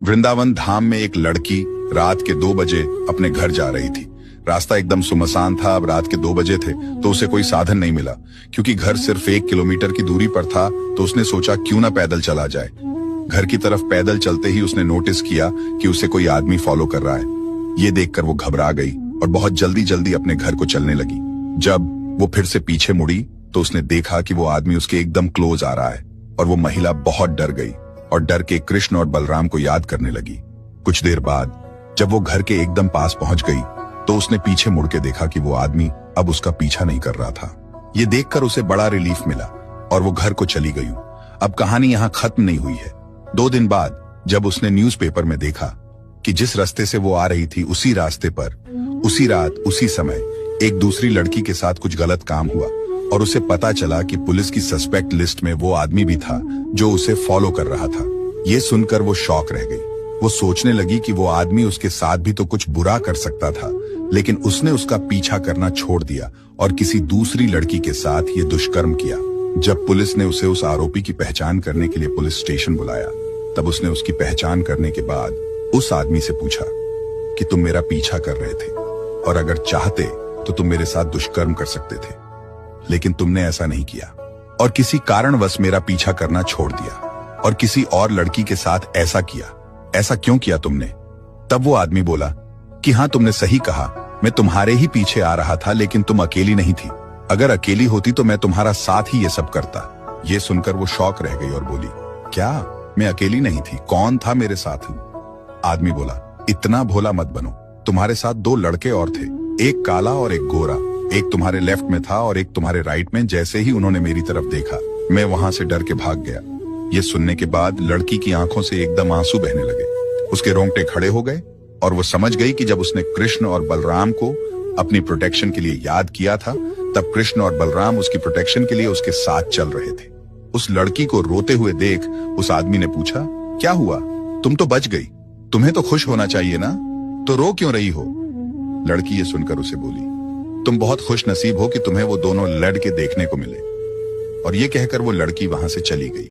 वृंदावन धाम में एक लड़की रात के 2 बजे अपने घर जा रही थी। रास्ता एकदम सुनसान था। अब रात के 2 बजे थे तो उसे कोई साधन नहीं मिला। क्योंकि घर सिर्फ 1 किलोमीटर की दूरी पर था तो उसने सोचा क्यों ना पैदल चला जाए। घर की तरफ पैदल चलते ही उसने नोटिस किया कि उसे कोई आदमी फॉलो कर रहा है। ये देखकर वो घबरा गई और बहुत जल्दी जल्दी अपने घर को चलने लगी। जब वो फिर से पीछे मुड़ी तो उसने देखा कि वो आदमी उसके एकदम क्लोज आ रहा है और वो महिला बहुत डर गई और डर के कृष्ण और बलराम को याद करने लगी। कुछ देर बाद जब वो घर के एकदम पास पहुंच गई तो उसने पीछे मुड़ के देखा कि वो आदमी अब उसका पीछा नहीं कर रहा था। ये देखकर उसे बड़ा रिलीफ मिला और वो घर को चली गई। अब कहानी यहाँ खत्म नहीं हुई है। 2 दिन बाद जब उसने न्यूज़पेपर में देखा कि जिस रास्ते से वो आ रही थी उसी रास्ते पर उसी रात उसी समय एक दूसरी लड़की के साथ कुछ गलत काम हुआ और उसे पता चला कि पुलिस की सस्पेक्ट लिस्ट में वो आदमी भी था जो उसे फॉलो कर रहा था। ये सुनकर वो शॉक रह गई। वो सोचने लगी कि वो आदमी उसके साथ भी तो कुछ बुरा कर सकता था, लेकिन उसने उसका पीछा करना छोड़ दिया और किसी दूसरी लड़की के साथ ये दुष्कर्म किया। जब पुलिस ने उसे उस आरोपी की पहचान करने के लिए पुलिस स्टेशन बुलाया तब उसने उसकी पहचान करने के बाद उस आदमी से पूछा कि तुम मेरा पीछा कर रहे थे और अगर चाहते तो तुम मेरे साथ दुष्कर्म कर सकते थे, लेकिन तुमने ऐसा नहीं किया और किसी कारणवश मेरा पीछा करना छोड़ दिया और किसी और लड़की के साथ ऐसा किया। ऐसा क्यों किया तुमने? तब वो आदमी बोला कि हाँ, तुमने सही कहा, मैं तुम्हारे ही पीछे आ रहा था, लेकिन तुम अकेली नहीं थी। अगर अकेली होती तो मैं तुम्हारा साथ ही ये सब करता। ये सुनकर वो शॉक रह गई और बोली, क्या मैं अकेली नहीं थी? कौन था मेरे साथ? आदमी बोला, इतना भोला मत बनो, तुम्हारे साथ 2 लड़के और थे, एक काला और एक गोरा। एक तुम्हारे लेफ्ट में था और एक तुम्हारे राइट में। जैसे ही उन्होंने मेरी तरफ देखा मैं वहां से डर के भाग गया। ये सुनने के बाद लड़की की आंखों से एकदम आंसू बहने लगे। उसके रोंगटे खड़े हो गए और वो समझ गई कि जब उसने कृष्ण और बलराम को अपनी प्रोटेक्शन के लिए याद किया था तब कृष्ण और बलराम उसकी प्रोटेक्शन के लिए उसके साथ चल रहे थे। उस लड़की को रोते हुए देख उस आदमी ने पूछा, क्या हुआ? तुम तो बच गई, तुम्हें तो खुश होना चाहिए ना, तो रो क्यों रही हो? लड़की ये सुनकर उसे बोली, तुम बहुत खुश नसीब हो कि तुम्हें वो दोनों लड़के देखने को मिले। और ये कहकर वो लड़की वहां से चली गई।